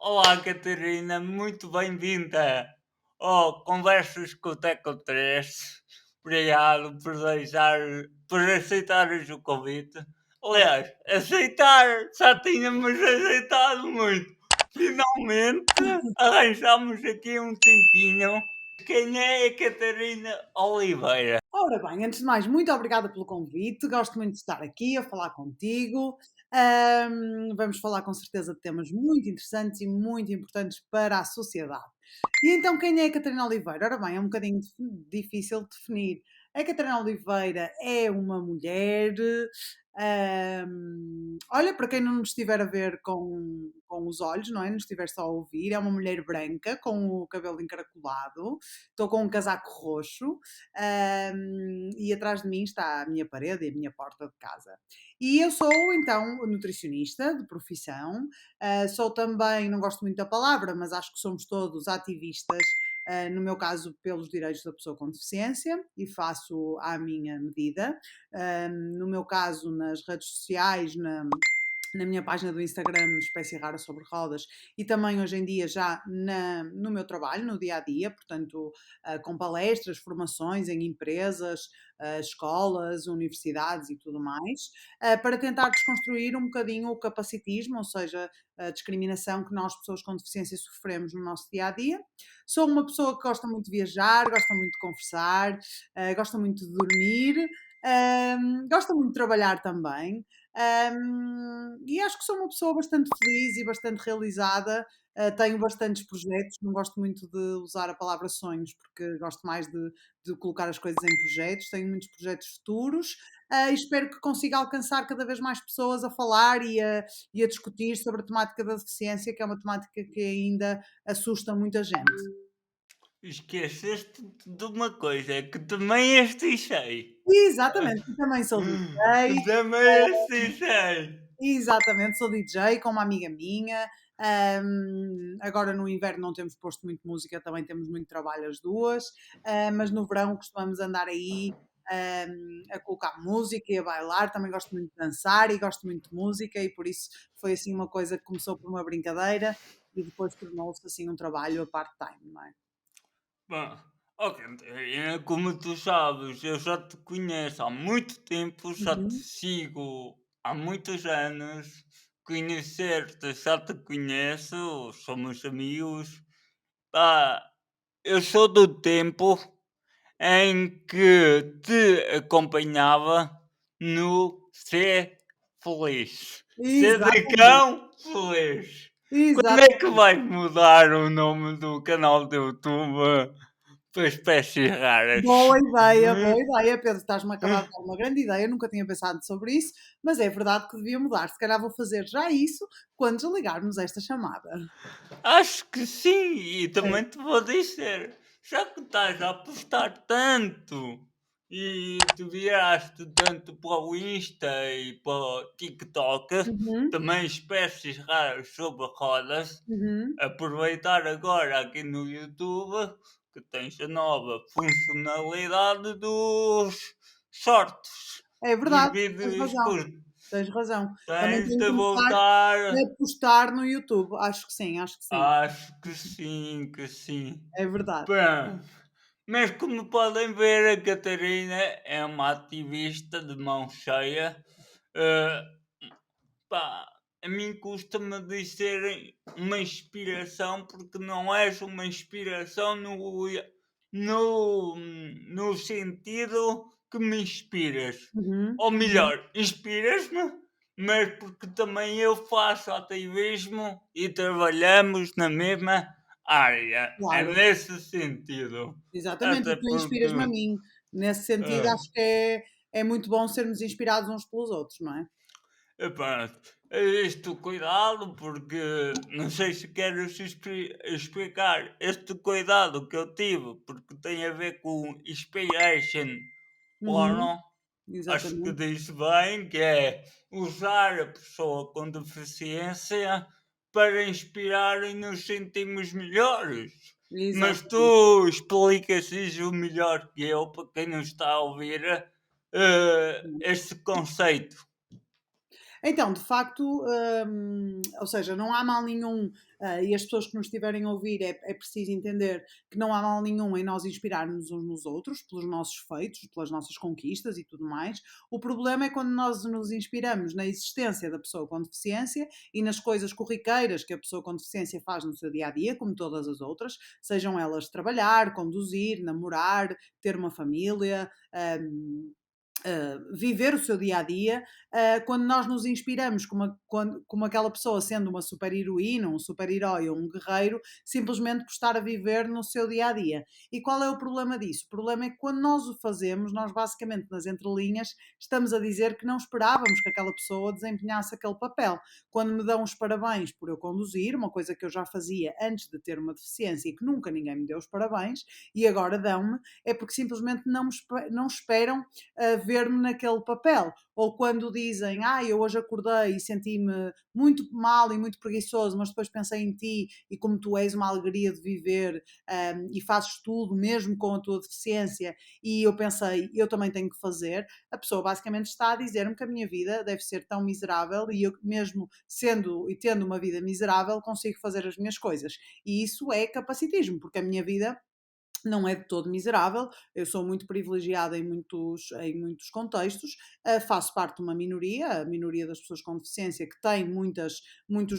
Olá, Catarina, muito bem-vinda ao Conversas com o Teco 3. Obrigado por aceitares o convite. Aliás, aceitar, já tínhamos aceitado muito. Finalmente arranjamos aqui um tempinho. Quem é a Catarina Oliveira? Ora bem, antes de mais, muito obrigada pelo convite. Gosto muito de estar aqui a falar contigo. Vamos falar com certeza de temas muito interessantes e muito importantes para a sociedade. E então, quem é a Catarina Oliveira? Ora bem, é um bocadinho difícil de definir. A Catarina Oliveira é uma mulher. Olha, para quem não nos estiver a ver com os olhos, não é? Nos estiver só a ouvir, é uma mulher branca com o cabelo encaracolado. Estou com um casaco roxo. E atrás de mim está a minha parede e a minha porta de casa. E eu sou, então, nutricionista de profissão, sou também, não gosto muito da palavra, mas acho que somos todos ativistas, no meu caso, pelos direitos da pessoa com deficiência, e faço à minha medida. No meu caso, nas redes sociais, na minha página do Instagram, Espécie Rara sobre Rodas, e também hoje em dia já no meu trabalho, no dia a dia, portanto, com palestras, formações em empresas, escolas, universidades e tudo mais, para tentar desconstruir um bocadinho o capacitismo, ou seja, a discriminação que nós, pessoas com deficiência, sofremos no nosso dia a dia. Sou uma pessoa que gosta muito de viajar, gosta muito de conversar, gosta muito de dormir. Gosta muito de trabalhar também. E acho que sou uma pessoa bastante feliz e bastante realizada. Tenho bastantes projetos, não gosto muito de usar a palavra sonhos, porque gosto mais de colocar as coisas em projetos. Tenho muitos projetos futuros, e espero que consiga alcançar cada vez mais pessoas a falar e a discutir sobre a temática da deficiência, que é uma temática que ainda assusta muita gente. Esqueceste de uma coisa, é que também és cheio. Exatamente, e também sou DJ. Também és cheio. Exatamente, sou DJ com uma amiga minha. Agora no inverno não temos posto muito música, também temos muito trabalho as duas, mas no verão costumamos andar aí a colocar música e a bailar. Também gosto muito de dançar e gosto muito de música, e por isso foi assim uma coisa que começou por uma brincadeira e depois tornou-se assim um trabalho a part-time, não é? Bom, ok, como tu sabes, eu já te conheço há muito tempo, já te Uhum, sigo há muitos anos, conhecer-te já te conheço, somos amigos. Pá, eu sou do tempo em que te acompanhava no Ser Feliz. Ser de exatamente, cão feliz. Quando é que exatamente. vais mudar o nome do canal do YouTube para espécies raras? Boa ideia, Pedro. Estás-me a acabar de dar uma grande ideia. Eu nunca tinha pensado sobre isso, mas é verdade que devia mudar. Se calhar vou fazer já isso quando desligarmos esta chamada. Acho que sim, e É. também te vou dizer, já que estás a apostar tanto e te viraste tanto para o Insta e para o TikTok, Uhum, também espécies raras sobre rodas, uhum. aproveitar agora aqui no YouTube que tens a nova funcionalidade dos shorts, É dos verdade, tens vídeos razão, curtos. tens razão. Também Tens tenho de que começar voltar. a postar no YouTube. Acho que sim, acho que sim. Acho que sim, que sim. É verdade. Pronto. Mas como podem ver, a Catarina é uma ativista de mão cheia. Eh, Pá, a mim custa-me dizer uma inspiração, porque não és uma inspiração no sentido que me inspiras. Uhum, Ou uhum. melhor, inspiras-me, mas porque também eu faço ativismo e trabalhamos na mesma área. É Claro, nesse sentido. exatamente. Até E tu porque, inspiras-me a mim. Nesse sentido, ah, acho que é muito bom sermos inspirados uns pelos outros, não é? epá, isto cuidado, porque não sei se queres explicar este cuidado que eu tive, porque tem a ver com inspiration Uhum, porno. Acho que exatamente. diz bem, que é usar a pessoa com deficiência para inspirar e nos sentirmos melhores. Mas Exatamente. tu explicas isso melhor que eu, para quem não está a ouvir, este conceito. Então, de facto, ou seja, não há mal nenhum, e as pessoas que nos estiverem a ouvir é preciso entender que não há mal nenhum em nós inspirarmos uns nos outros, pelos nossos feitos, pelas nossas conquistas e tudo mais. O problema é quando nós nos inspiramos na existência da pessoa com deficiência e nas coisas corriqueiras que a pessoa com deficiência faz no seu dia a dia, como todas as outras, sejam elas trabalhar, conduzir, namorar, ter uma família. Viver o seu dia a dia, quando nós nos inspiramos como aquela pessoa sendo uma super heroína, um super herói ou um guerreiro, simplesmente por estar a viver no seu dia a dia. E qual é o problema disso? O problema é que quando nós o fazemos, nós basicamente nas entrelinhas estamos a dizer que não esperávamos que aquela pessoa desempenhasse aquele papel. Quando me dão os parabéns por eu conduzir, uma coisa que eu já fazia antes de ter uma deficiência e que nunca ninguém me deu os parabéns, e agora dão-me, é porque simplesmente não esperam a ver-me naquele papel. Ou quando dizem, eu hoje acordei e senti-me muito mal e muito preguiçoso, mas depois pensei em ti e como tu és uma alegria de viver e fazes tudo, mesmo com a tua deficiência, e eu pensei, eu também tenho que fazer, a pessoa basicamente está a dizer-me que a minha vida deve ser tão miserável e eu, mesmo sendo e tendo uma vida miserável, consigo fazer as minhas coisas. E isso é capacitismo, porque a minha vida não é de todo miserável, eu sou muito privilegiada em muitos contextos, faço parte de uma minoria, a minoria das pessoas com deficiência, que tem muitos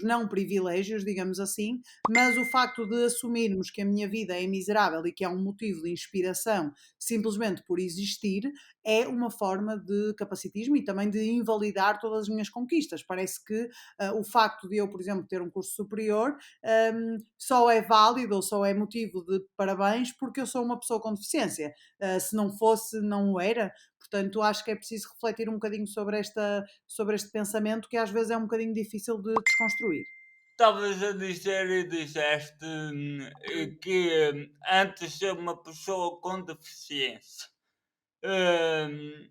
não privilégios, digamos assim, mas o facto de assumirmos que a minha vida é miserável e que é um motivo de inspiração simplesmente por existir, é uma forma de capacitismo e também de invalidar todas as minhas conquistas. Parece que o facto de eu, por exemplo, ter um curso superior só é válido ou só é motivo de parabéns porque eu sou uma pessoa com deficiência. Se não fosse, não o era. Portanto, acho que é preciso refletir um bocadinho sobre este pensamento que às vezes é um bocadinho difícil de desconstruir. Estavas a dizer e disseste que antes de ser uma pessoa com deficiência. Hum,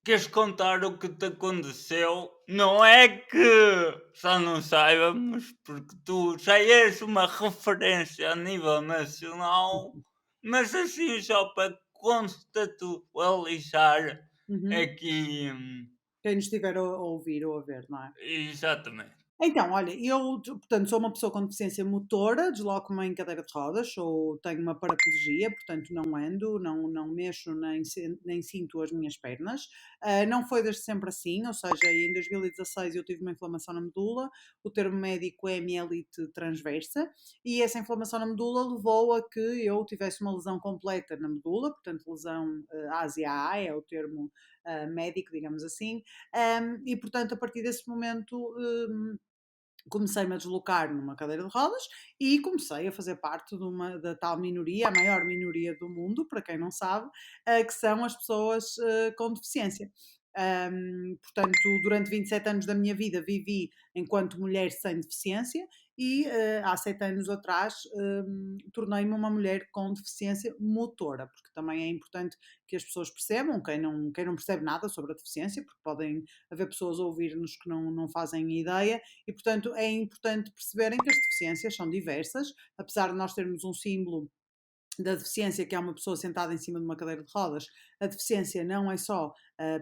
Queres contar o que te aconteceu? Não é que só não saibamos, porque tu já és uma referência a nível nacional, mas assim só para contextualizar Uhum. aqui. Quem nos estiver a ouvir ou a ver, não é? Exatamente. Então, olha, eu, portanto, sou uma pessoa com deficiência motora, desloco-me em cadeira de rodas, tenho uma paraplegia, portanto, não ando, não mexo nem sinto as minhas pernas. Não foi desde sempre assim, ou seja, em 2016 eu tive uma inflamação na medula, o termo médico é mielite transversa, e essa inflamação na medula levou a que eu tivesse uma lesão completa na medula, portanto, lesão ASIA-A é o termo médico, digamos assim, e portanto, a partir desse momento. Comecei-me a deslocar numa cadeira de rodas e comecei a fazer parte da tal minoria, a maior minoria do mundo, para quem não sabe, que são as pessoas com deficiência. Portanto, durante 27 anos da minha vida vivi enquanto mulher sem deficiência e há 7 anos atrás tornei-me uma mulher com deficiência motora, porque também é importante que as pessoas percebam, quem não percebe nada sobre a deficiência, porque podem haver pessoas a ouvir-nos que não fazem ideia, e, portanto, é importante perceberem que as deficiências são diversas, apesar de nós termos um símbolo da deficiência, que é uma pessoa sentada em cima de uma cadeira de rodas, a deficiência não é só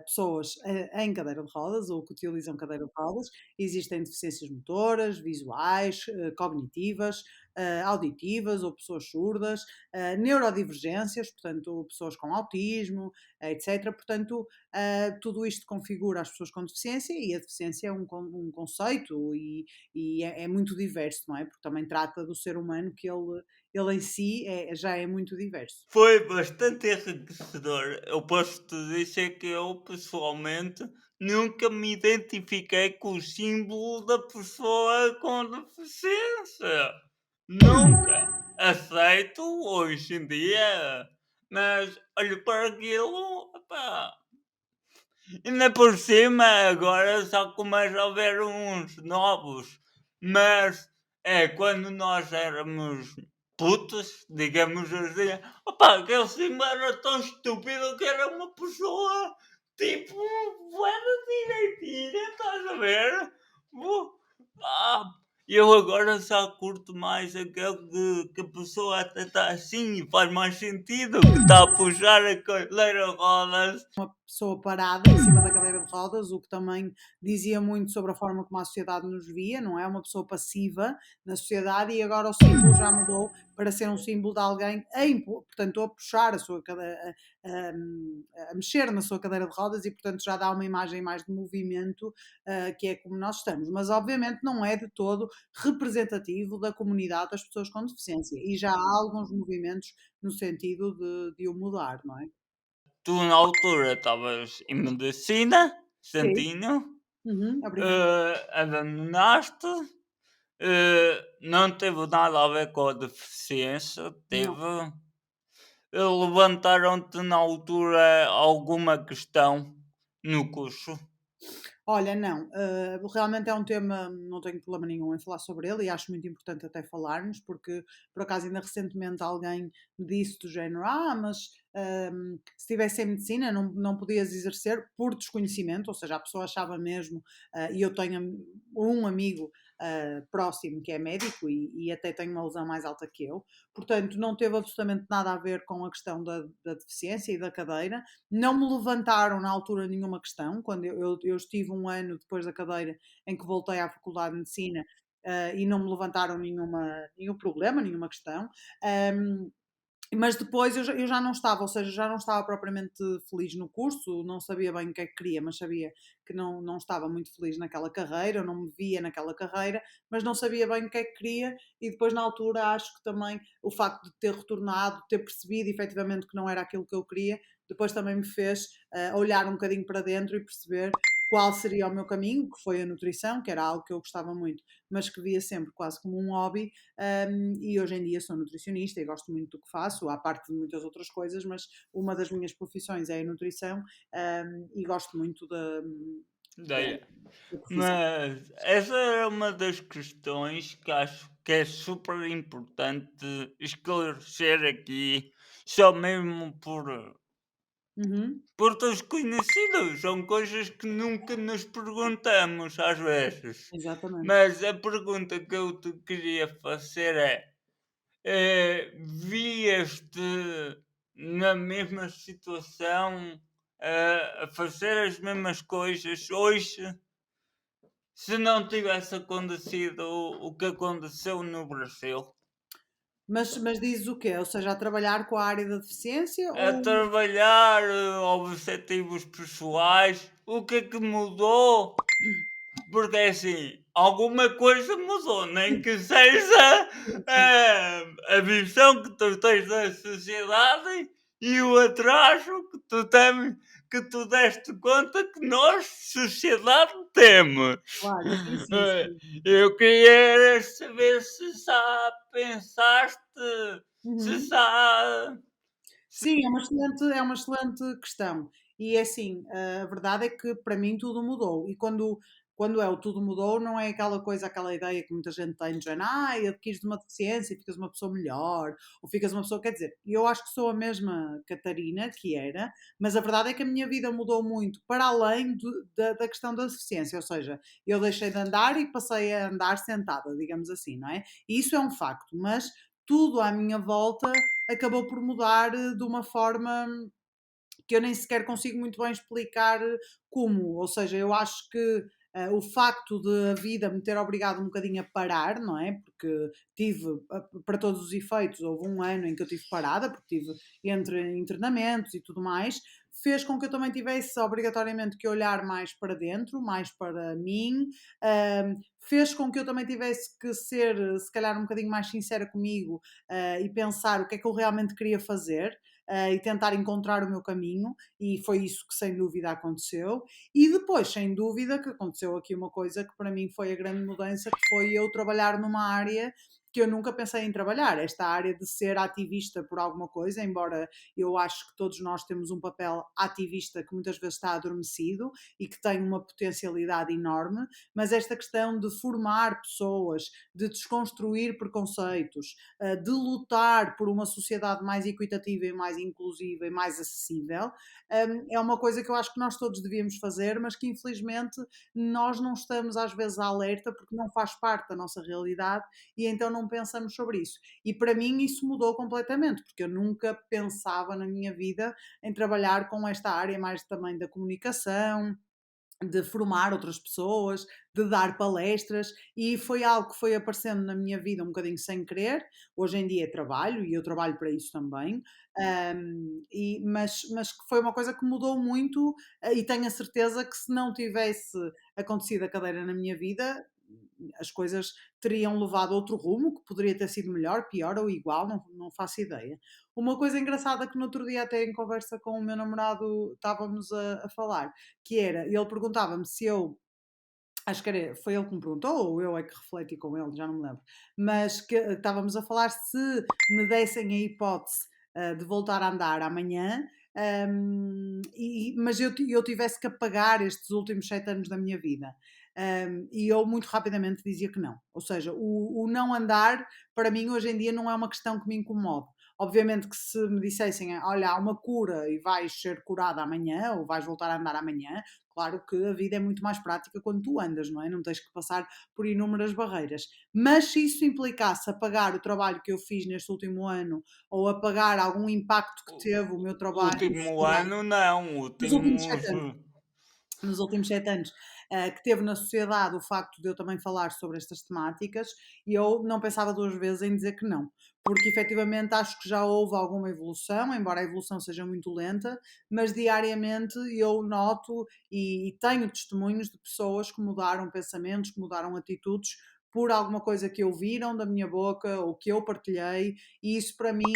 pessoas em cadeira de rodas ou que utilizam cadeira de rodas, existem deficiências motoras, visuais, cognitivas, auditivas ou pessoas surdas, neurodivergências, portanto, pessoas com autismo, etc. Portanto, tudo isto configura as pessoas com deficiência e a deficiência é um conceito e é muito diverso, não é? Porque também trata do ser humano que ele em si já é muito diverso. Foi bastante enriquecedor. Eu posso te dizer que eu, pessoalmente, nunca me identifiquei com o símbolo da pessoa com deficiência. Nunca. Aceito hoje em dia, mas olho para aquilo, epá, ainda por cima agora só começa a haver uns novos, mas é quando nós éramos putos, digamos assim, opá, aquele símbolo era tão estúpido que era uma pessoa tipo, era direitinha, estás a ver? Uh, ah, Eu agora já curto mais aquele que a pessoa até está assim e faz mais sentido, que está a puxar a cadeira de rodas. Pessoa parada em cima da cadeira de rodas, o que também dizia muito sobre a forma como a sociedade nos via, não é? Uma pessoa passiva na sociedade e agora o símbolo já mudou para ser um símbolo de alguém portanto, a puxar a sua cadeira, a mexer na sua cadeira de rodas e, portanto, já dá uma imagem mais de movimento, que é como nós estamos. Mas, obviamente, não é de todo representativo da comunidade das pessoas com deficiência e já há alguns movimentos no sentido de o mudar, não é? Tu na altura estavas em medicina, Sim. Santinho, Uhum, obrigada. abandonaste, não teve nada a ver com a deficiência, Não. teve. Levantaram-te na altura alguma questão no curso? Olha, não, realmente é um tema, não tenho problema nenhum em falar sobre ele e acho muito importante até falarmos, porque por acaso ainda recentemente alguém me disse do género, mas se estivesse em medicina não podias exercer por desconhecimento, ou seja, a pessoa achava mesmo, e eu tenho um amigo próximo que é médico e até tem uma lesão mais alta que eu, portanto não teve absolutamente nada a ver com a questão da deficiência e da cadeira, não me levantaram na altura nenhuma questão, quando eu estive um ano depois da cadeira em que voltei à Faculdade de Medicina, e não me levantaram nenhum problema, nenhuma questão. Um, mas depois eu já não estava, ou seja, já não estava propriamente feliz no curso, não sabia bem o que é que queria, mas sabia que não estava muito feliz naquela carreira, eu não me via naquela carreira, mas não sabia bem o que é que queria, e depois na altura acho que também o facto de ter retornado, ter percebido efetivamente que não era aquilo que eu queria, depois também me fez olhar um bocadinho para dentro e perceber qual seria o meu caminho, que foi a nutrição, que era algo que eu gostava muito, mas que via sempre quase como um hobby, e hoje em dia sou nutricionista e gosto muito do que faço, à parte de muitas outras coisas, mas uma das minhas profissões é a nutrição, e gosto muito Daí. da profissão. Mas essa é uma das questões que acho que é super importante esclarecer aqui, só mesmo Uhum, por desconhecidos. São coisas que nunca nos perguntamos às vezes. exatamente. Mas a pergunta que eu te queria fazer é: vias-te na mesma situação, a fazer as mesmas coisas hoje, se não tivesse acontecido o que aconteceu no Brasil? Mas dizes o quê? Ou seja, a trabalhar com a área da deficiência A ou trabalhar, objetivos pessoais, o que é que mudou? Porque é assim, alguma coisa mudou, nem que seja sim, sim, a visão que tu tens da sociedade e o atraso que tu deste conta que nós, sociedade, temos. claro, sim, sim, Eh, sim. Eu queria saber se já pensaste, se Uhum. já. Sim, é uma excelente questão. E é assim, a verdade é que para mim tudo mudou. E quando é o tudo mudou, não é aquela coisa, aquela ideia que muita gente tem de género, adquires uma deficiência e ficas uma pessoa melhor, ou ficas uma pessoa, quer dizer, eu acho que sou a mesma Catarina que era, mas a verdade é que a minha vida mudou muito para além da questão da deficiência, ou seja, eu deixei de andar e passei a andar sentada, digamos assim, não é? E isso é um facto, mas tudo à minha volta acabou por mudar de uma forma que eu nem sequer consigo muito bem explicar como. Ou seja, eu acho que o facto de a vida me ter obrigado um bocadinho a parar, não é? Porque tive, para todos os efeitos, houve um ano em que eu tive parada, porque tive entre internamentos e tudo mais, fez com que eu também tivesse obrigatoriamente que olhar mais para dentro, mais para mim, fez com que eu também tivesse que ser, se calhar, um bocadinho mais sincera comigo e pensar o que é que eu realmente queria fazer e tentar encontrar o meu caminho, e foi isso que sem dúvida aconteceu. E depois, sem dúvida, que aconteceu aqui uma coisa que para mim foi a grande mudança, que foi eu trabalhar numa área que eu nunca pensei em trabalhar. Esta área de ser ativista por alguma coisa, embora eu acho que todos nós temos um papel ativista que muitas vezes está adormecido e que tem uma potencialidade enorme, mas esta questão de formar pessoas, de desconstruir preconceitos, de lutar por uma sociedade mais equitativa e mais inclusiva e mais acessível, é uma coisa que eu acho que nós todos devíamos fazer, mas que infelizmente nós não estamos às vezes alerta porque não faz parte da nossa realidade e então não pensamos sobre isso. E para mim isso mudou completamente, porque eu nunca pensava na minha vida em trabalhar com esta área mais também da comunicação, de formar outras pessoas, de dar palestras, e foi algo que foi aparecendo na minha vida um bocadinho sem querer. Hoje em dia trabalho e eu trabalho para isso também, mas que foi uma coisa que mudou muito, e tenho a certeza que se não tivesse acontecido a cadeira na minha vida, as coisas teriam levado outro rumo, que poderia ter sido melhor, pior ou igual, não faço ideia. Uma coisa engraçada que no outro dia, até em conversa com o meu namorado, estávamos a falar, que era, ele perguntava-me se eu, acho que era, foi ele que me perguntou, ou eu é que refleti com ele, já não me lembro, mas que estávamos a falar se me dessem a hipótese de voltar a andar amanhã, mas eu tivesse que apagar estes últimos 7 anos da minha vida. E eu muito rapidamente dizia que não. Ou seja, o não andar, para mim, hoje em dia, não é uma questão que me incomode. Obviamente que se me dissessem, olha, há uma cura e vais ser curada amanhã, ou vais voltar a andar amanhã, claro que a vida é muito mais prática quando tu andas, não é? Não tens que passar por inúmeras barreiras. Mas se isso implicasse apagar o trabalho que eu fiz neste último ano, ou apagar algum impacto que O teve o meu o trabalho último social ano não, nos últimos últimos 7 anos, nos últimos 7 anos, que teve na sociedade o facto de eu também falar sobre estas temáticas, e eu não pensava duas vezes em dizer que não, porque efetivamente acho que já houve alguma evolução, embora a evolução seja muito lenta, mas diariamente eu noto e tenho testemunhos de pessoas que mudaram pensamentos, que mudaram atitudes por alguma coisa que ouviram da minha boca ou que eu partilhei, e isso para mim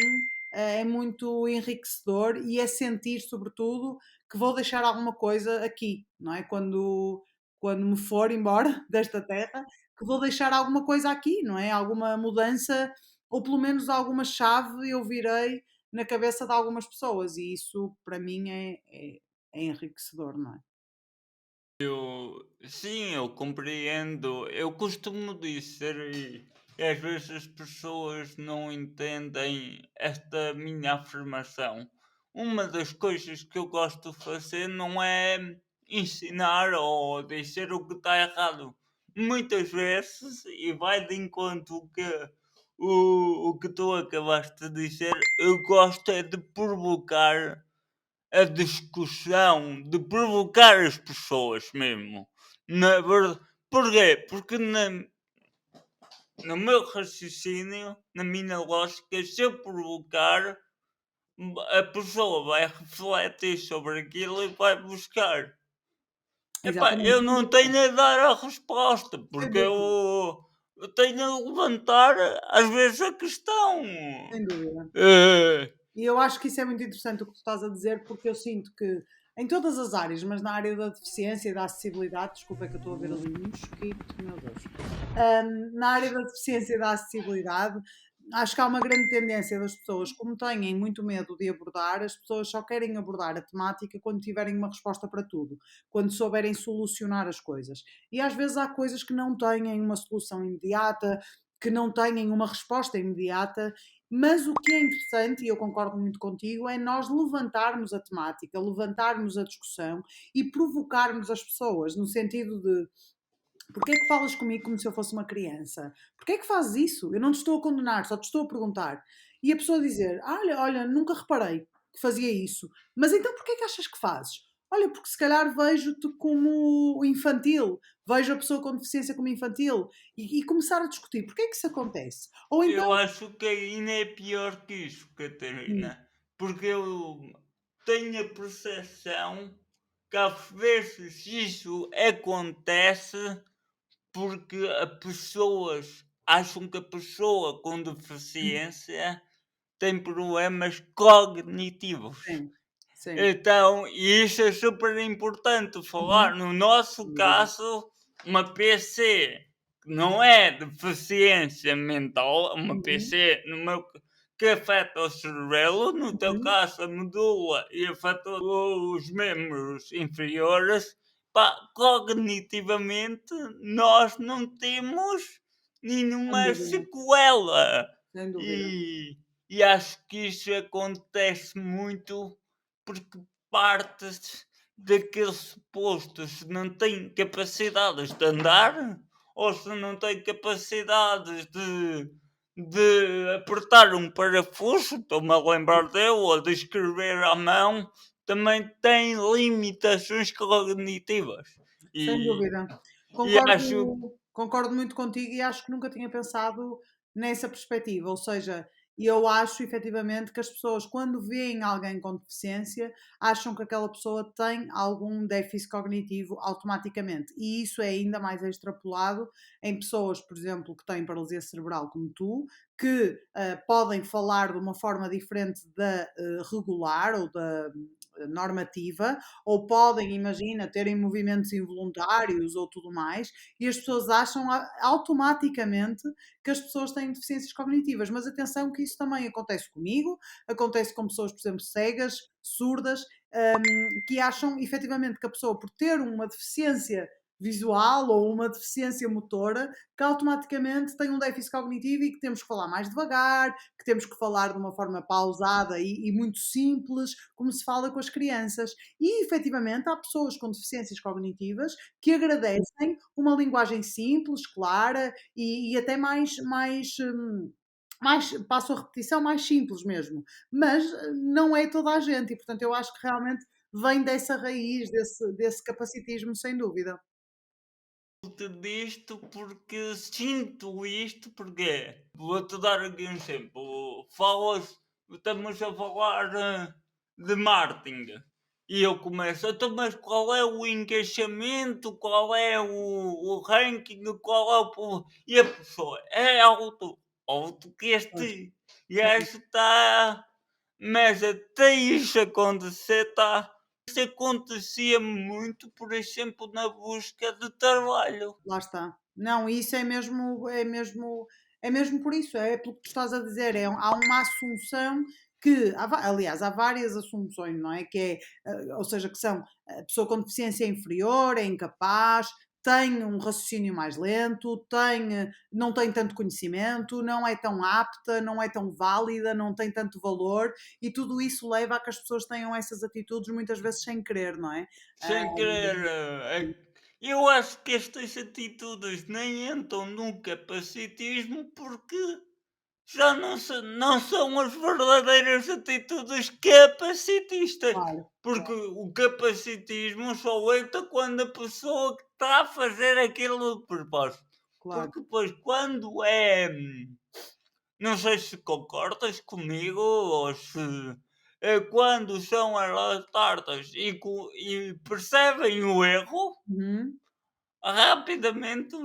é muito enriquecedor e é sentir, sobretudo, que vou deixar alguma coisa aqui, não é? Quando me for embora desta terra, que vou deixar alguma coisa aqui, não é? Alguma mudança, ou pelo menos alguma chave eu virei na cabeça de algumas pessoas, e isso para mim é enriquecedor, não é? sim, eu compreendo. Eu costumo dizer, e às vezes as pessoas não entendem esta minha afirmação. Uma das coisas que eu gosto de fazer não é ensinar ou dizer o que está errado. Muitas vezes, e vai de encontro o que tu acabaste de dizer, eu gosto é de provocar a discussão, de provocar as pessoas mesmo. Na verdade, porquê? Porque no meu raciocínio, na minha lógica, se eu provocar, a pessoa vai refletir sobre aquilo e vai buscar. Epá, Exatamente, eu sem não dúvida, tenho a dar a resposta, sem porque dúvida, eu tenho a levantar às vezes a questão. sem dúvida. Eh, E eu acho que isso é muito interessante o que tu estás a dizer, porque eu sinto que em todas as áreas, mas na área da deficiência e da acessibilidade, desculpa é que eu estou a ver ali um mosquito, meu Deus. Na área da deficiência e da acessibilidade, acho que há uma grande tendência das pessoas, como têm muito medo de abordar, as pessoas só querem abordar a temática quando tiverem uma resposta para tudo, quando souberem solucionar as coisas. E às vezes há coisas que não têm uma solução imediata, que não têm uma resposta imediata, mas o que é interessante, e eu concordo muito contigo, é nós levantarmos a temática, levantarmos a discussão e provocarmos as pessoas, no sentido de porque é que falas comigo como se eu fosse uma criança? Porque é que fazes isso? Eu não te estou a condenar, só te estou a perguntar. E a pessoa dizer, olha, nunca reparei que fazia isso. Mas então porquê é que achas que fazes? Olha, porque se calhar vejo-te como infantil, vejo a pessoa com deficiência como infantil e começar a discutir porquê é que isso acontece. Ou eu então, acho que ainda é pior que isso, hum, Catarina, porque eu tenho a percepção que às vezes isso acontece porque as pessoas acham que a pessoa com deficiência tem problemas cognitivos. sim, sim. Então, e isso é super importante Uhum. falar. No nosso Sem dúvida. caso, uma PC. não é deficiência mental, é uma Uhum, PC no meu que afeta o cerebelo, no teu uhum, caso a medula e afeta os membros inferiores, pá, cognitivamente nós não temos sem nenhuma dúvida, sequela. sem dúvida. E, e acho que isso acontece muito porque parte daqueles supostos se não têm capacidades de andar ou se não têm capacidades de apertar um parafuso, estou-me a lembrar dele, ou de escrever à mão, também têm limitações cognitivas. Sem E, dúvida. e acho Concordo muito contigo e acho que nunca tinha pensado nessa perspectiva. Ou seja, eu acho efetivamente que as pessoas, quando veem alguém com deficiência, acham que aquela pessoa tem algum déficit cognitivo automaticamente. E isso é ainda mais extrapolado em pessoas, por exemplo, que têm paralisia cerebral, como tu, que podem falar de uma forma diferente da regular ou da normativa, ou podem, imagina, terem movimentos involuntários ou tudo mais, e as pessoas acham automaticamente que as pessoas têm deficiências cognitivas. Mas atenção que isso também acontece comigo, acontece com pessoas, por exemplo, cegas, surdas, que acham efetivamente que a pessoa, por ter uma deficiência visual ou uma deficiência motora, que automaticamente tem um déficit cognitivo e que temos que falar mais devagar, que temos que falar de uma forma pausada e muito simples, como se fala com as crianças. E efetivamente há pessoas com deficiências cognitivas que agradecem uma linguagem simples, clara e até mais, passo a repetição, mais simples mesmo. Mas não é toda a gente, e portanto eu acho que realmente vem dessa raiz, desse capacitismo, sem dúvida. disto porque sinto isto, porque vou-te dar aqui um exemplo. Falas, estamos a falar de marketing. E eu começo, então, mas qual é o encaixamento, qual é o ranking, qual é E a pessoa é alto que Pois, este sim, gajo está. Mas até isso acontecer, tá? Isso acontecia muito, por exemplo, na busca de trabalho. lá está. Não, isso é mesmo por isso, é pelo que tu estás a dizer, há uma assunção que, aliás, há várias assunções, não é? Que é, ou seja, que são a pessoa com deficiência inferior, é incapaz, tem um raciocínio mais lento, não tem tanto conhecimento, não é tão apta, não é tão válida, não tem tanto valor, e tudo isso leva a que as pessoas tenham essas atitudes muitas vezes sem querer, não é? Ah, Sem querer. Eu acho que estas atitudes nem entram no capacitismo porque já não são as verdadeiras atitudes capacitistas. claro, Porque o capacitismo só entra quando a pessoa que está a fazer aquilo de propósito. claro. Porque depois, quando é. Não sei se concordas comigo ou se. Quando são elas tartas e percebem o erro, Uhum. rapidamente.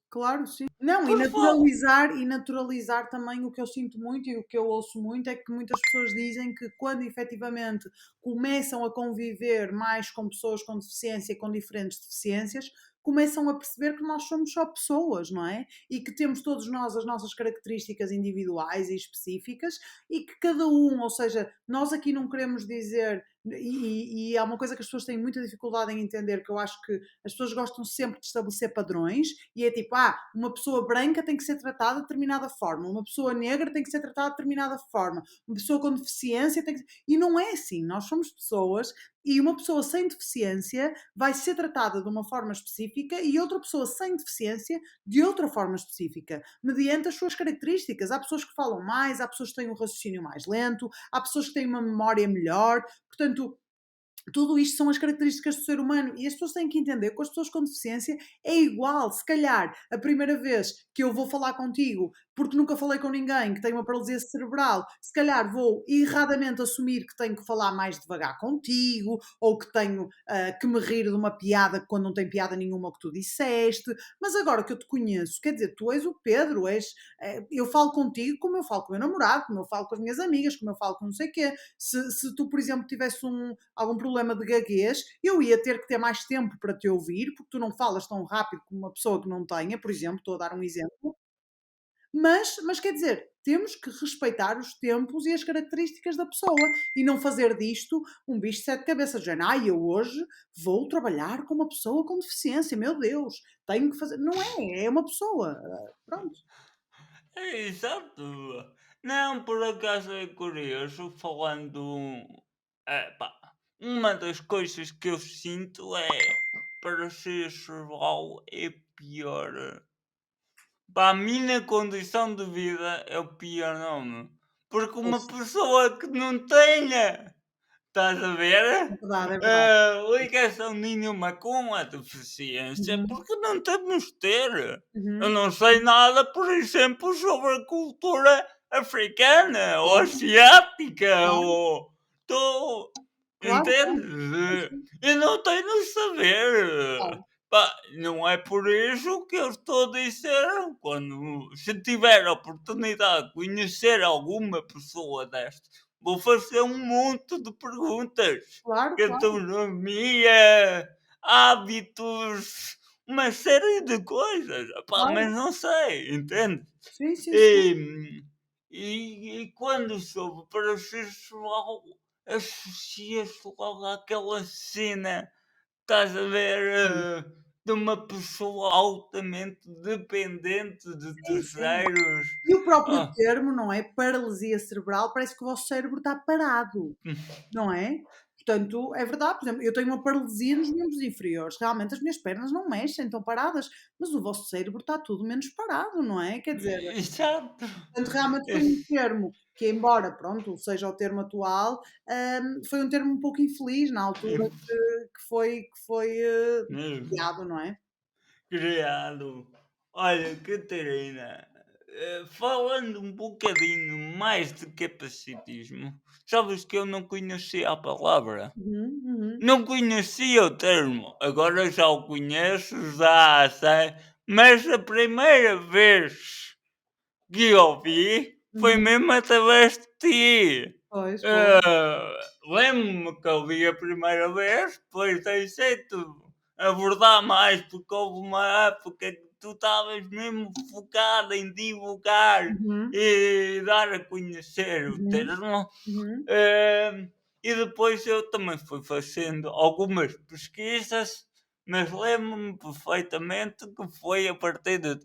Claro, sim. Não, Por favor. e naturalizar também o que eu sinto muito e o que eu ouço muito é que muitas pessoas dizem que quando efetivamente começam a conviver mais com pessoas com deficiência, com diferentes deficiências, começam a perceber que nós somos só pessoas, não é? E que temos todos nós as nossas características individuais e específicas e que cada um, ou seja, nós aqui não queremos dizer, e há uma coisa que as pessoas têm muita dificuldade em entender, que eu acho que as pessoas gostam sempre de estabelecer padrões e é tipo, uma pessoa branca tem que ser tratada de determinada forma, uma pessoa negra tem que ser tratada de determinada forma, uma pessoa com deficiência tem que. E não é assim, nós somos pessoas e uma pessoa sem deficiência vai ser tratada de uma forma específica e outra pessoa sem deficiência de outra forma específica, mediante as suas características. Há pessoas que falam mais, há pessoas que têm um raciocínio mais lento, há pessoas que têm uma memória melhor, portanto, tudo isto são as características do ser humano e as pessoas têm que entender que com as pessoas com deficiência é igual. Se calhar, a primeira vez que eu vou falar contigo, porque nunca falei com ninguém que tem uma paralisia cerebral, se calhar vou erradamente assumir que tenho que falar mais devagar contigo ou que tenho que me rir de uma piada quando não tem piada nenhuma o que tu disseste. Mas agora que eu te conheço, quer dizer, tu és o Pedro, eu falo contigo como eu falo com o meu namorado, como eu falo com as minhas amigas, como eu falo com não sei o quê. Se tu, por exemplo, tivesse algum problema problema de gaguez, eu ia ter que ter mais tempo para te ouvir, porque tu não falas tão rápido como uma pessoa que não tenha, por exemplo, estou a dar um exemplo. Mas quer dizer, temos que respeitar os tempos e as características da pessoa e não fazer disto um bicho de sete cabeças. Já, eu hoje vou trabalhar com uma pessoa com deficiência, meu Deus, tenho que fazer. Não é, é uma pessoa. Pronto. É, exato. Não, por acaso é curioso, falando. Pá, uma das coisas que eu sinto é para ser survival é pior. Para a minha condição de vida é o pior nome. Porque Pois, uma pessoa que não tenha, estás a é ver? verdade, é verdade. Ligação nenhuma com a deficiência, Uhum, porque não temos de ter. Eu uhum, não sei nada, por exemplo, sobre a cultura africana ou claro, asiática claro, ou. Tô, claro, claro. Sim, entendes? sim, Eu não tenho de saber. claro. Pá, não é por isso que eu estou a dizer, quando se tiver a oportunidade de conhecer alguma pessoa destas, vou fazer um monte de perguntas. Claro, claro, Gastronomia, hábitos, uma série de coisas. Epá, claro. mas não sei, entende? Sim, sim, sim. E, e quando soube para sexual, associa-se logo àquela cena, estás a ver, Sim, de uma pessoa altamente dependente de sim, sim. terceiros. E o próprio Ah, termo, não é? Paralisia cerebral, parece que o vosso cérebro está parado. Não é? Portanto, é verdade, por exemplo, eu tenho uma paralisia nos membros inferiores, realmente as minhas pernas não mexem, estão paradas, mas o vosso cérebro está tudo menos parado, não é? Quer dizer, exato. portanto, realmente foi um termo que, embora, pronto, seja o termo atual, foi um termo um pouco infeliz na altura que foi criado, não é? Criado. Olha, Catarina, falando um bocadinho mais de capacitismo, sabes que eu não conhecia a palavra. Uhum, uhum, Não conhecia o termo, agora já o conheço, já sei, mas a primeira vez que ouvi foi uhum. mesmo através de ti. Pois, pois. Ah, lembro-me que ouvi a primeira vez, depois deixei-te abordar mais, porque houve uma época que tu estavas mesmo focada em divulgar Uhum, e dar a conhecer o uhum, termo. uhum, Ah, e depois eu também fui fazendo algumas pesquisas, mas lembro-me perfeitamente que foi a partir de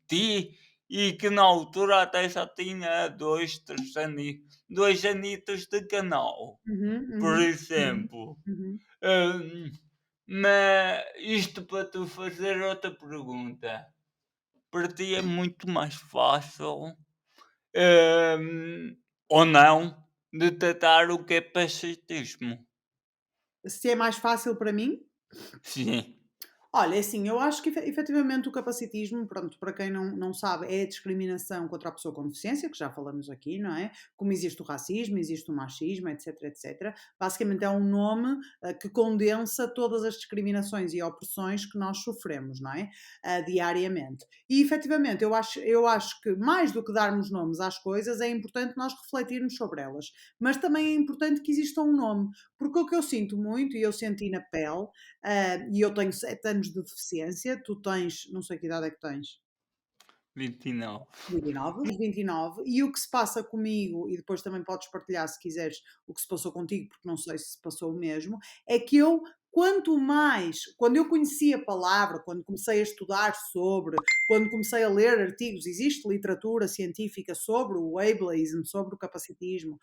ti e que na altura até já tinha dois anitos de canal, uhum, por uhum, uhum, exemplo. uhum. Hum, mas isto para tu fazer outra pergunta. Para ti é muito mais fácil, hum, ou não, detectar o que é parasitismo. Se é mais fácil para mim? Sim. Olha, é assim, eu acho que efetivamente o capacitismo, pronto, para quem não sabe, é a discriminação contra a pessoa com deficiência, que já falamos aqui, não é? Como existe o racismo, existe o machismo, etc, etc. Basicamente é um nome que condensa todas as discriminações e opressões que nós sofremos, não é? Diariamente. E efetivamente eu acho que mais do que darmos nomes às coisas, é importante nós refletirmos sobre elas. Mas também é importante que exista um nome, porque o que eu sinto muito, e eu senti na pele, e eu tenho 7 anos de deficiência, tu tens, não sei que idade é que tens. 29. 29, 29, e o que se passa comigo, e depois também podes partilhar se quiseres o que se passou contigo, porque não sei se se passou o mesmo, é que eu, quanto mais, quando eu conheci a palavra, quando comecei a estudar sobre, quando comecei a ler artigos, existe literatura científica sobre o ableism, sobre o capacitismo,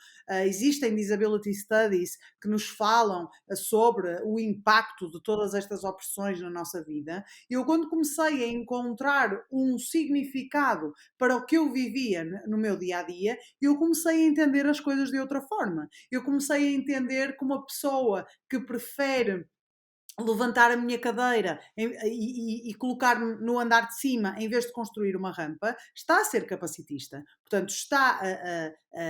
existem disability studies que nos falam sobre o impacto de todas estas opressões na nossa vida. Eu, quando comecei a encontrar um significado para o que eu vivia no meu dia a dia, eu comecei a entender as coisas de outra forma. Eu comecei a entender que uma pessoa que prefere levantar a minha cadeira e colocar-me no andar de cima em vez de construir uma rampa, está a ser capacitista. Portanto, está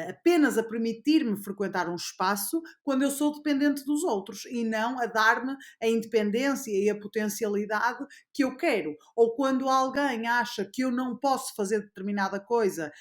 apenas a permitir-me frequentar um espaço quando eu sou dependente dos outros e não a dar-me a independência e a potencialidade que eu quero. Ou quando alguém acha que eu não posso fazer determinada coisa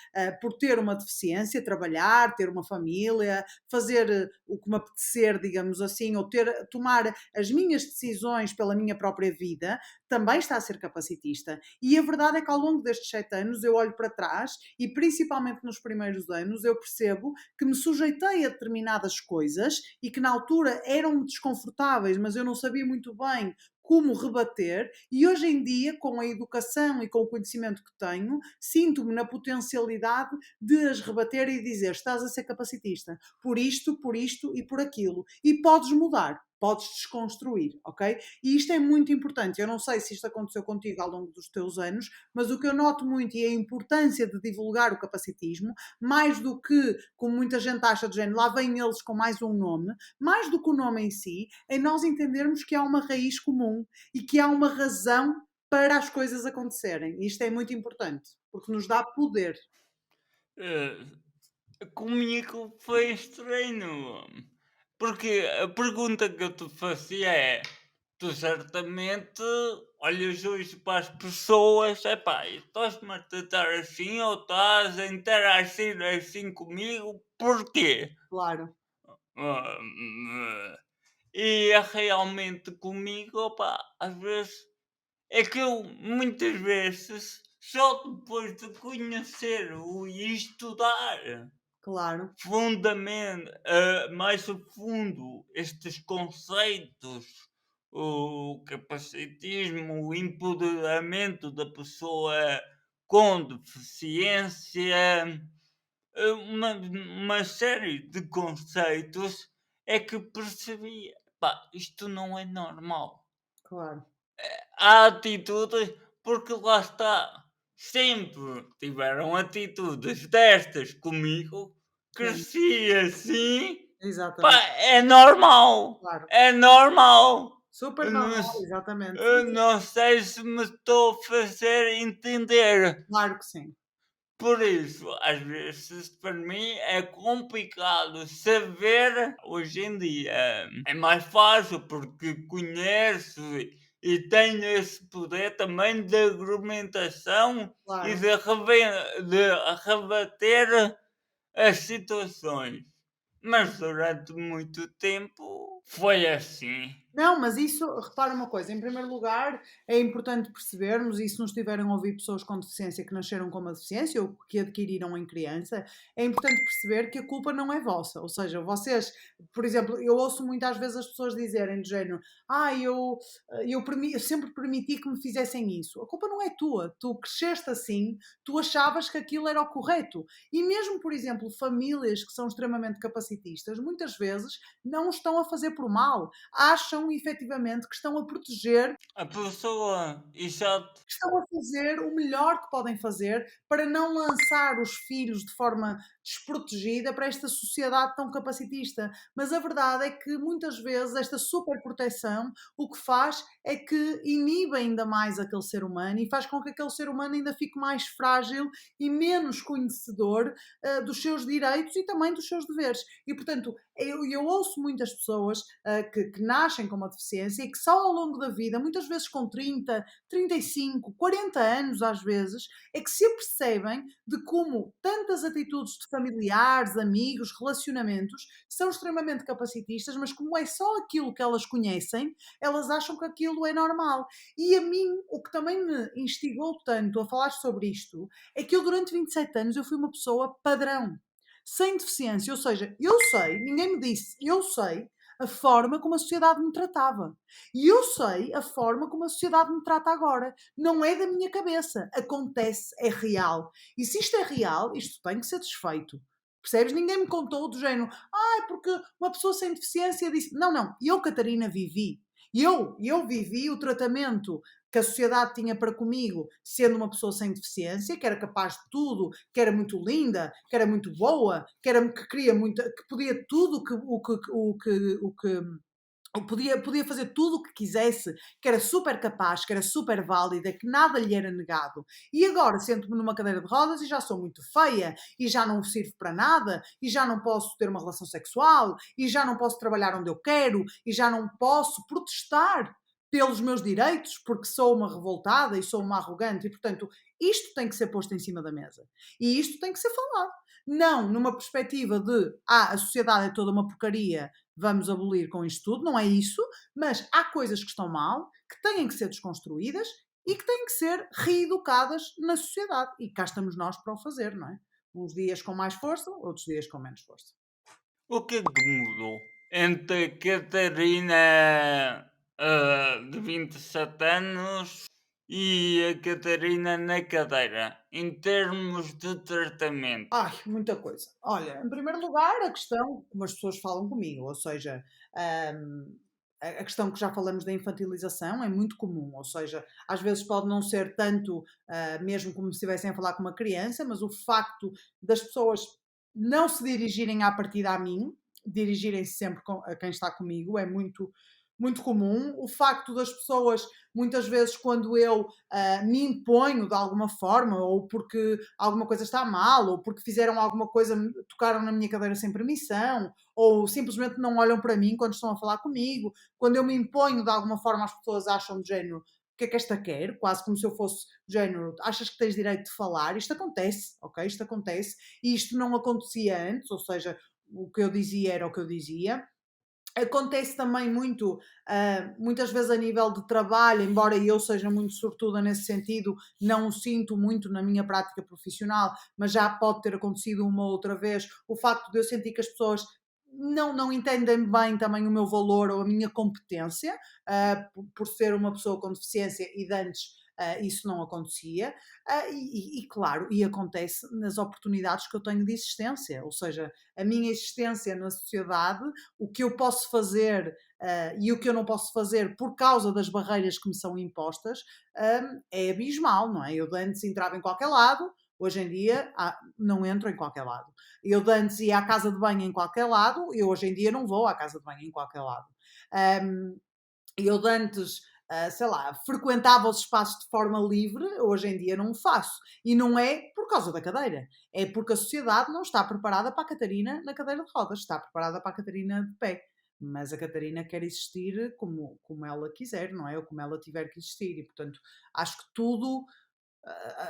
por ter uma deficiência, trabalhar, ter uma família, fazer o que me apetecer, digamos assim, ou tomar as minhas decisões pela minha própria vida, também está a ser capacitista. E a verdade é que ao longo destes 7 anos eu olho para trás e principalmente nos primeiros anos eu percebo que me sujeitei a determinadas coisas e que na altura eram desconfortáveis, mas eu não sabia muito bem como rebater, e hoje em dia, com a educação e com o conhecimento que tenho, sinto-me na potencialidade de as rebater e dizer: estás a ser capacitista por isto e por aquilo. E podes mudar, podes desconstruir, ok? E isto é muito importante. Eu não sei se isto aconteceu contigo ao longo dos teus anos, mas o que eu noto muito e a importância de divulgar o capacitismo, mais do que, como muita gente acha de género, lá vêm eles com mais um nome, mais do que o nome em si, é nós entendermos que há uma raiz comum e que há uma razão para as coisas acontecerem. E isto é muito importante, porque nos dá poder. Eh, Comigo foi estranho, porque a pergunta que eu te fazia é: tu certamente olhas hoje para as pessoas, epá, e estás-me a tratar assim ou estás a interagir assim comigo, porquê? Claro, Ah, E é realmente comigo, opá, às vezes é que eu muitas vezes só depois de conhecer o e estudar claro, mais a fundo estes conceitos, o capacitismo, o empoderamento da pessoa com deficiência, uma série de conceitos é que percebi, pá, isto não é normal. claro. Há atitudes, porque lá está, sempre tiveram atitudes destas comigo, Sim, cresci assim, pá, exatamente. Claro. é normal. Super Eu não, normal, exatamente. Sim, eu sim. não sei se me estou a fazer entender. Claro que sim. Por isso, às vezes, para mim é complicado saber hoje em dia. É mais fácil porque conheço e tenho esse poder também de argumentação e Claro. de rebater as situações. Mas durante muito tempo foi assim. Não, mas isso, repara uma coisa, em primeiro lugar, é importante percebermos, e se nos tiverem a ouvir pessoas com deficiência que nasceram com uma deficiência ou que adquiriram em criança, é importante perceber que a culpa não é vossa. Ou seja, vocês, por exemplo, eu ouço muitas vezes as pessoas dizerem do género, eu sempre permiti que me fizessem isso. A culpa não é tua. Tu cresceste assim, tu achavas que aquilo era o correto. E mesmo, por exemplo, famílias que são extremamente capacitistas, muitas vezes não estão a fazer por mal, acham efetivamente que estão a proteger, A pessoa, exato, que estão a fazer o melhor que podem fazer para não lançar os filhos de forma desprotegida para esta sociedade tão capacitista. Mas a verdade é que muitas vezes esta superproteção o que faz é que inibe ainda mais aquele ser humano e faz com que aquele ser humano ainda fique mais frágil e menos conhecedor dos seus direitos e também dos seus deveres. E, portanto, eu ouço muitas pessoas que nascem com uma deficiência e que só ao longo da vida, muitas vezes com 30, 35, 40 anos às vezes, é que se apercebem de como tantas atitudes de familiares, amigos, relacionamentos são extremamente capacitistas, mas como é só aquilo que elas conhecem, elas acham que aquilo é normal. E a mim, o que também me instigou tanto a falar sobre isto, é que eu durante 27 anos eu fui uma pessoa padrão, sem deficiência, ou seja, eu sei, ninguém me disse, eu sei a forma como a sociedade me tratava. E eu sei a forma como a sociedade me trata agora. Não é da minha cabeça. Acontece, é real. E se isto é real, isto tem que ser desfeito. Percebes? Ninguém me contou do género, porque uma pessoa sem deficiência disse. Não, não. Eu, Catarina, vivi. Eu vivi o tratamento que a sociedade tinha para comigo, sendo uma pessoa sem deficiência, que era capaz de tudo, que era muito linda, que era muito boa, que queria muito, que podia tudo o que ou podia fazer tudo o que quisesse, que era super capaz, que era super válida, que nada lhe era negado. E agora sento-me numa cadeira de rodas e já sou muito feia, e já não sirvo para nada, e já não posso ter uma relação sexual, e já não posso trabalhar onde eu quero, e já não posso protestar pelos meus direitos, porque sou uma revoltada e sou uma arrogante, e portanto isto tem que ser posto em cima da mesa. E isto tem que ser falado. Não numa perspectiva de, a sociedade é toda uma porcaria, vamos abolir com isto tudo, não é isso, mas há coisas que estão mal, que têm que ser desconstruídas e que têm que ser reeducadas na sociedade. E cá estamos nós para o fazer, não é? Uns dias com mais força, outros dias com menos força. O que é que mudou entre a Catarina, de 27 anos e a Catarina na cadeira, em termos de tratamento? Ai, muita coisa. Olha, em primeiro lugar, a questão como as pessoas falam comigo, ou seja, a questão que já falamos da infantilização é muito comum, ou seja, às vezes pode não ser tanto, mesmo como se estivessem a falar com uma criança, mas o facto das pessoas não se dirigirem à partida a mim, dirigirem-se sempre a quem está comigo, é muito, muito comum. O facto das pessoas, muitas vezes, quando eu me imponho de alguma forma, ou porque alguma coisa está mal, ou porque fizeram alguma coisa, tocaram na minha cadeira sem permissão, ou simplesmente não olham para mim quando estão a falar comigo. Quando eu me imponho de alguma forma, as pessoas acham de género. O que é que esta quer? Quase como se eu fosse de género, achas que tens direito de falar? Isto acontece, ok? Isto acontece. E isto não acontecia antes, ou seja, o que eu dizia era o que eu dizia. Acontece também muito, muitas vezes a nível de trabalho, embora eu seja muito sortuda nesse sentido, não o sinto muito na minha prática profissional, mas já pode ter acontecido uma ou outra vez, o facto de eu sentir que as pessoas não entendem bem também o meu valor ou a minha competência, por ser uma pessoa com deficiência e de antes isso não acontecia, claro, e acontece nas oportunidades que eu tenho de existência, ou seja, a minha existência na sociedade, o que eu posso fazer e o que eu não posso fazer por causa das barreiras que me são impostas é abismal, não é? Eu de antes entrava em qualquer lado, hoje em dia não entro em qualquer lado. Eu de antes ia à casa de banho em qualquer lado, eu hoje em dia não vou à casa de banho em qualquer lado. Um, eu de antes, sei lá, frequentava os espaços de forma livre, hoje em dia não o faço. E não é por causa da cadeira, é porque a sociedade não está preparada para a Catarina na cadeira de rodas, está preparada para a Catarina de pé. Mas a Catarina quer existir como ela quiser, não é? Ou como ela tiver que existir. E, portanto, acho que tudo,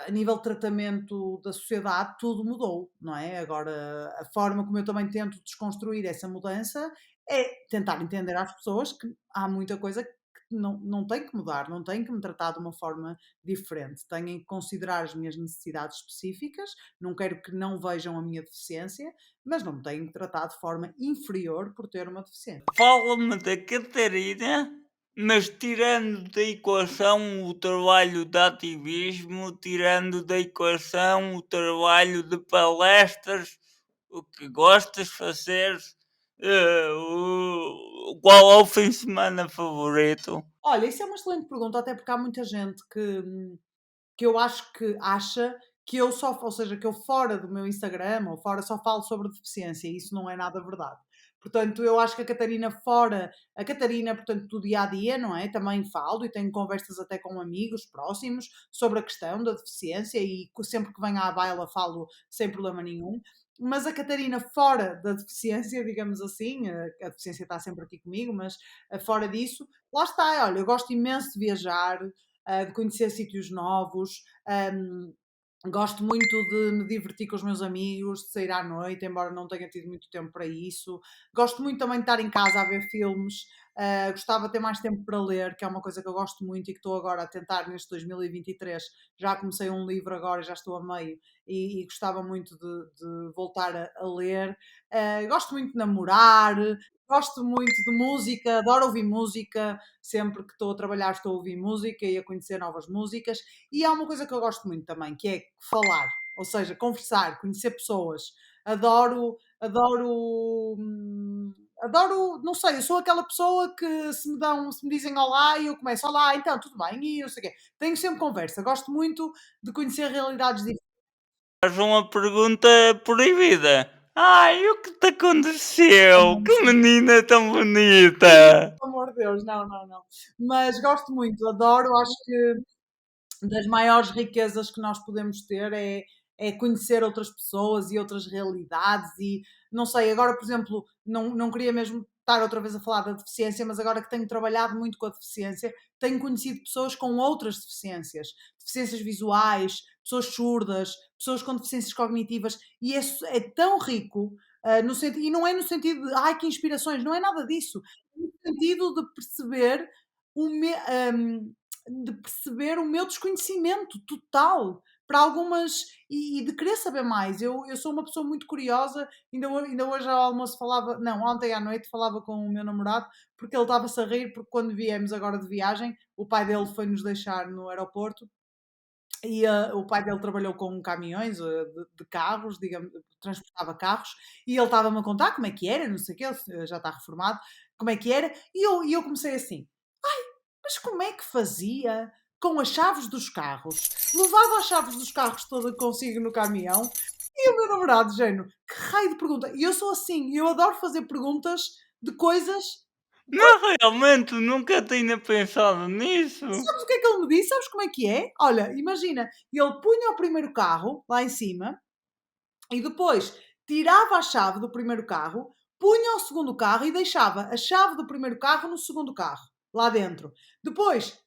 a nível de tratamento da sociedade, tudo mudou, não é? Agora, a forma como eu também tento desconstruir essa mudança é tentar entender às pessoas que há muita coisa que não tem que mudar, não tem que me tratar de uma forma diferente. Têm que considerar as minhas necessidades específicas, não quero que não vejam a minha deficiência, mas não me têm que tratar de forma inferior por ter uma deficiência. Fala-me da Catarina, mas tirando da equação o trabalho de ativismo, tirando da equação o trabalho de palestras, o que gostas de fazer, qual é o fim de semana favorito? Olha, isso é uma excelente pergunta, até porque há muita gente que eu acho que acha que eu só, ou seja, que eu fora do meu Instagram ou fora só falo sobre deficiência, e isso não é nada verdade. Portanto, eu acho que a Catarina, portanto, do dia a dia, não é? Também falo e tenho conversas até com amigos próximos sobre a questão da deficiência e sempre que venho à baila falo sem problema nenhum. Mas a Catarina fora da deficiência, digamos assim, a deficiência está sempre aqui comigo, mas fora disso, lá está, olha, eu gosto imenso de viajar, de conhecer sítios novos. Gosto muito de me divertir com os meus amigos, de sair à noite, embora não tenha tido muito tempo para isso. Gosto muito também de estar em casa a ver filmes. Gostava de ter mais tempo para ler, que é uma coisa que eu gosto muito e que estou agora a tentar neste 2023. Já comecei um livro agora, já estou a meio, e gostava muito de voltar a ler. Gosto muito de namorar, gosto muito de música, adoro ouvir música. Sempre que estou a trabalhar, estou a ouvir música e a conhecer novas músicas. E há uma coisa que eu gosto muito também, que é falar, ou seja, conversar, conhecer pessoas. Adoro, adoro, não sei, eu sou aquela pessoa que se me dizem olá e eu começo, olá, então, tudo bem, e não sei o quê. Tenho sempre conversa, gosto muito de conhecer realidades diferentes. Faz uma pergunta proibida. Ai, o que te aconteceu? Que menina tão bonita! Pelo amor de Deus, não, não, não. Mas gosto muito, adoro, acho que das maiores riquezas que nós podemos ter é conhecer outras pessoas e outras realidades e não sei, agora, por exemplo, não queria mesmo estar outra vez a falar da deficiência, mas agora que tenho trabalhado muito com a deficiência, tenho conhecido pessoas com outras deficiências, deficiências visuais, pessoas surdas, pessoas com deficiências cognitivas, e é tão rico, no sentido, e não é no sentido de ai que inspirações, não é nada disso, é no sentido de perceber o me, de perceber o meu desconhecimento total para algumas e de querer saber mais. Eu sou uma pessoa muito curiosa, ainda hoje ao almoço falava, não, ontem à noite falava com o meu namorado, porque ele estava-se a rir, porque quando viemos agora de viagem, o pai dele foi nos deixar no aeroporto e o pai dele trabalhou com caminhões de carros, digamos, transportava carros, e ele estava-me a contar como é que era, não sei o quê, ele já está reformado, como é que era, e eu comecei assim, mas como é que fazia com as chaves dos carros? Levava as chaves dos carros todas consigo no caminhão e o meu namorado, de género, que raio de pergunta? E eu sou assim, eu adoro fazer perguntas de coisas. Não, realmente nunca tinha pensado nisso. Sabes o que é que ele me disse? Sabes como é que é? Olha, imagina, ele punha o primeiro carro lá em cima e depois tirava a chave do primeiro carro, punha o segundo carro e deixava a chave do primeiro carro no segundo carro, lá dentro. Depois,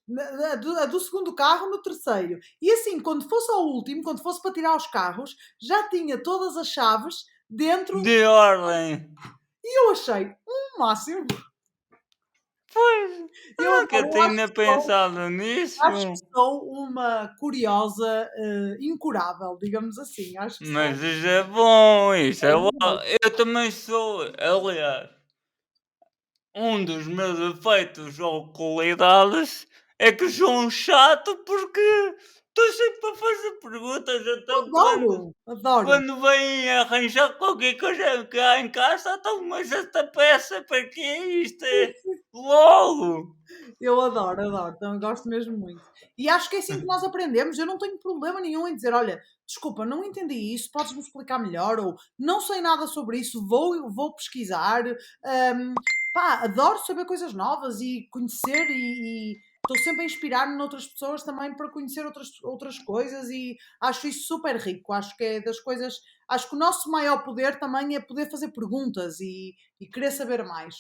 a do segundo carro no terceiro. E assim, quando fosse ao último, quando fosse para tirar os carros, já tinha todas as chaves dentro. De ordem. E eu achei um máximo. Pois, Eu nunca adoro, tinha pensado nisso. acho que sou uma curiosa incurável, digamos assim. Acho que sou. Mas isso é bom, isso É é bom. verdade. Eu também sou, aliás, um dos meus defeitos ou qualidades é que sou um chato porque estou sempre a fazer perguntas, então Adoro, adoro. quando vêm arranjar qualquer coisa cá em casa, então, mas esta peça para que é isto? É logo! Eu adoro, adoro, então eu gosto mesmo muito. E acho que é assim que nós aprendemos. Eu não tenho problema nenhum em dizer: olha, desculpa, não entendi isso, podes-me explicar melhor? Ou não sei nada sobre isso, vou pesquisar. Pá, adoro saber coisas novas e conhecer, e estou sempre a inspirar-me noutras pessoas também para conhecer outras coisas, e acho isso super rico. Acho que é das coisas. Acho que o nosso maior poder também é poder fazer perguntas e querer saber mais.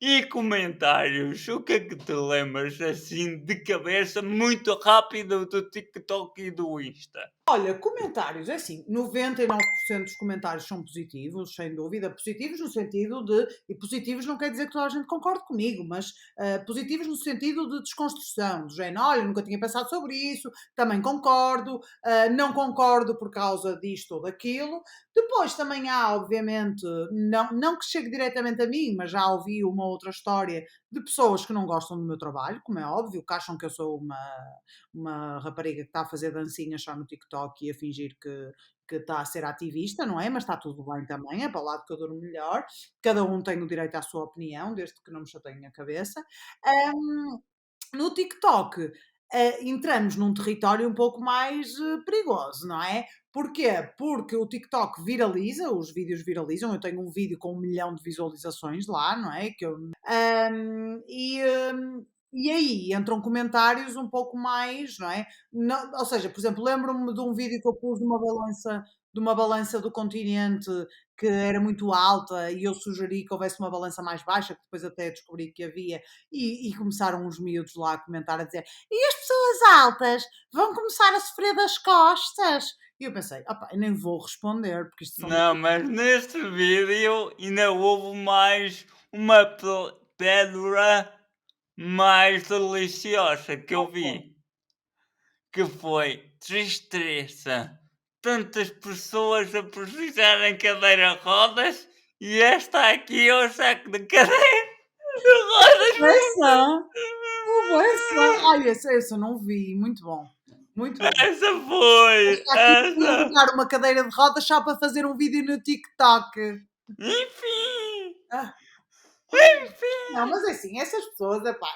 E comentários, o que é que te lembras assim de cabeça muito rápido do TikTok e do Insta? Olha, comentários, é assim, 99% dos comentários são positivos, sem dúvida, positivos no sentido de, e positivos não quer dizer que toda a gente concorde comigo, mas positivos no sentido de desconstrução, do género, olha, nunca tinha pensado sobre isso, também concordo, não concordo por causa disto ou daquilo. Depois também há, obviamente, não que chegue diretamente a mim, mas já ouvi uma outra história de pessoas que não gostam do meu trabalho, como é óbvio, que acham que eu sou uma rapariga que está a fazer dancinhas só no TikTok e a fingir que está a ser ativista, não é? Mas está tudo bem também, é para o lado que eu durmo melhor. Cada um tem o direito à sua opinião, desde que não me chateiem a cabeça. No TikTok, entramos num território um pouco mais perigoso, não é? Porquê? Porque o TikTok viraliza, os vídeos viralizam. Eu tenho um vídeo com 1 milhão de visualizações lá, não é? Ahm, e, ahm, e aí entram comentários um pouco mais, não é? Ou seja, por exemplo, lembro-me de um vídeo que eu pus de uma balança do continente que era muito alta e eu sugeri que houvesse uma balança mais baixa, que depois até descobri que havia, e começaram os miúdos lá a comentar, a dizer: e as pessoas altas vão começar a sofrer das costas? E eu pensei: opá, eu nem vou responder, porque isto são. Não, mas neste vídeo ainda houve mais uma pedra mais deliciosa que eu vi, que foi tristeza. Tantas pessoas a precisarem de cadeira de rodas e esta aqui é o saco de cadeira de rodas. Conversa! Conversa! Ai, esse eu não vi, muito bom, muito bom. Essa foi, Está aqui a essa. alugar uma cadeira de rodas só para fazer um vídeo no TikTok. Enfim. Ah. Não, mas é assim, essas pessoas, epá,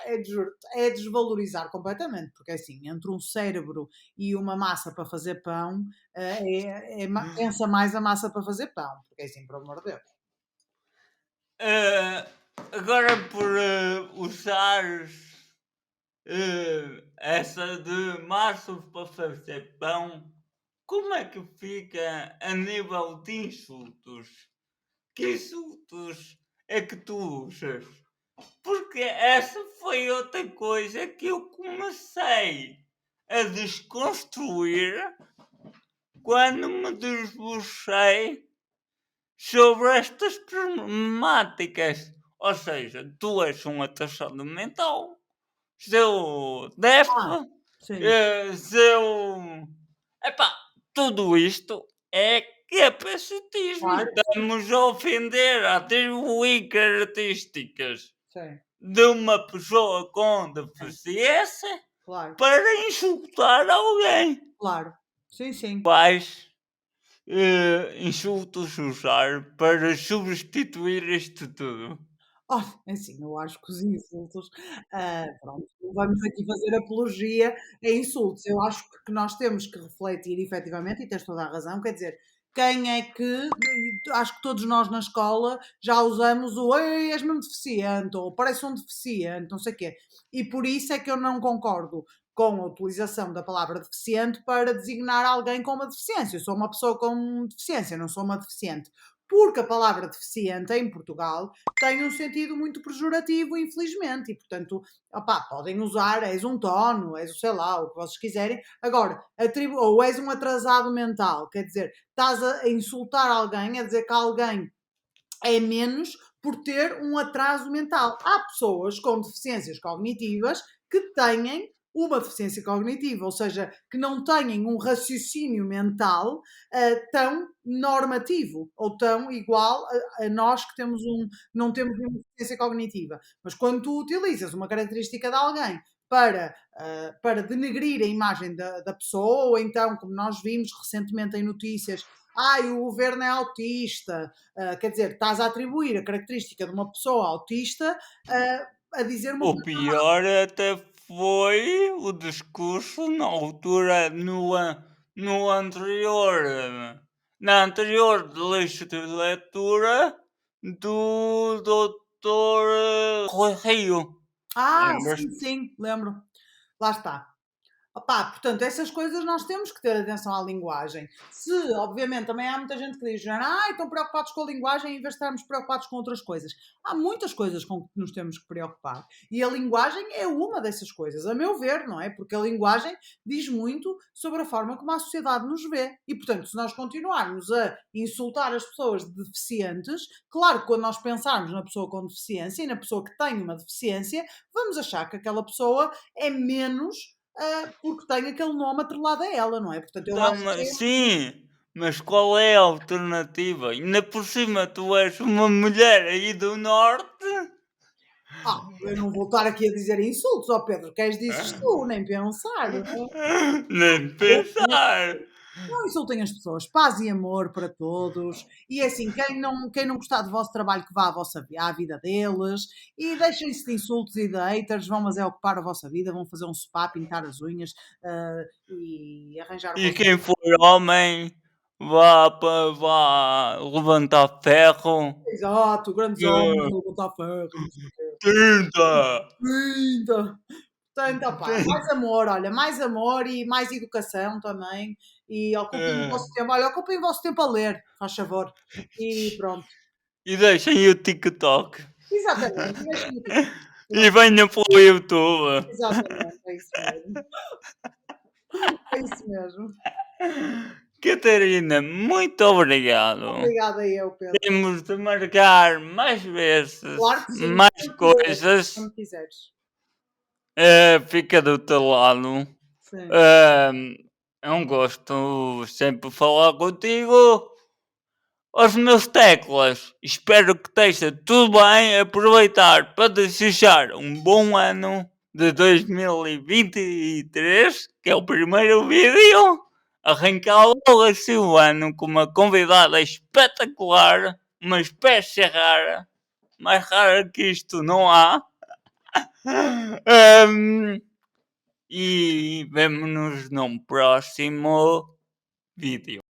é desvalorizar completamente, porque é assim, entre um cérebro e uma massa para fazer pão, pensa mais a massa para fazer pão, porque é assim, pelo amor de Deus. Eh, agora por usares essa de massa para fazer pão, como é que fica a nível de insultos? Que insultos é que tu usas? Porque essa foi outra coisa que eu comecei a desconstruir quando me debrucei sobre estas problemáticas. Ou seja, tu és um atrasado mental, seu Ah, déficit, sim, seu. Epá, tudo isto é capacitismo. claro, sim, Estamos a ofender, a atribuir características sim, de uma pessoa com sim, deficiência claro, para insultar alguém. claro, sim, sim. Quais insultos usar para substituir isto tudo? Olha, é assim, eu acho que os insultos, pronto, não vamos aqui fazer apologia a insultos. Eu acho que nós temos que refletir efetivamente, e tens toda a razão, quer dizer, quem é que acho que todos nós na escola já usamos o "Ei, és mesmo deficiente", ou "parece um deficiente", não sei o quê. E por isso é que eu não concordo com a utilização da palavra deficiente para designar alguém com uma deficiência. Eu sou uma pessoa com deficiência, não sou uma deficiente. Porque a palavra deficiente em Portugal tem um sentido muito pejorativo, infelizmente, e portanto, opá, podem usar, és um tono, és o sei lá, o que vocês quiserem. Agora, ou és um atrasado mental, quer dizer, estás a insultar alguém, a dizer que alguém é menos por ter um atraso mental. Há pessoas com deficiências cognitivas que têm uma deficiência cognitiva, ou seja, que não têm um raciocínio mental tão normativo ou tão igual a nós que temos não temos uma deficiência cognitiva. Mas quando tu utilizas uma característica de alguém para denegrir a imagem da pessoa, ou então, como nós vimos recentemente em notícias, o governo é autista, quer dizer, estás a atribuir a característica de uma pessoa autista a dizer uma O coisa. pior até foi o discurso na altura, no anterior, na anterior legislatura do doutor Rui Rio. Sim, Lembras-te? sim, lembro. Lá está. Opá, portanto, essas coisas nós temos que ter atenção à linguagem. Se, obviamente, também há muita gente que diz, estão preocupados com a linguagem em vez de estarmos preocupados com outras coisas. Há muitas coisas com que nos temos que preocupar. E a linguagem é uma dessas coisas, a meu ver, não é? Porque a linguagem diz muito sobre a forma como a sociedade nos vê. E, portanto, se nós continuarmos a insultar as pessoas deficientes, claro que quando nós pensarmos na pessoa com deficiência e na pessoa que tem uma deficiência, vamos achar que aquela pessoa é menos porque tem aquele nome atrelado a ela, não é? Portanto, eu Então, acho que sim, mas qual é a alternativa? Ainda por cima tu és uma mulher aí do norte. eu não vou estar aqui a dizer insultos, ó Pedro, queres dizes tu, nem pensar. Nem pensar. Não insultem as pessoas, paz e amor para todos. E é assim, quem não gostar do vosso trabalho, que vá à vida deles. E deixem-se de insultos e de haters, vão mas é ocupar a vossa vida, vão fazer um spa, pintar as unhas e arranjar o E vosso. quem for homem, vá levantar ferro. Exato, grandes homens, Que vão botar ferro, não sei o quê. 30. Linda! Portanto, opá, mais amor, olha, mais amor e mais educação também. E ocupem o vosso tempo, olha, ocupem o vosso tempo a ler, faz favor. E pronto. E deixem o TikTok. Exatamente, deixem o TikTok. E Pronto, venham para o YouTube. exatamente, é isso mesmo. É isso mesmo. Catarina, muito obrigado. Obrigada eu, Pedro. Temos de marcar mais Claro vezes, que sim, mais quando coisas. quando quiseres. Fica do teu lado. Sim. Eh, é um gosto sempre falar contigo. Aos meus teclas, espero que esteja tudo bem. Aproveitar para desejar um bom ano de 2023, que é o primeiro vídeo. Arrancar logo assim o ano com uma convidada espetacular, uma espécie rara, mais rara que isto não há. Ahm, e vemo-nos num próximo vídeo.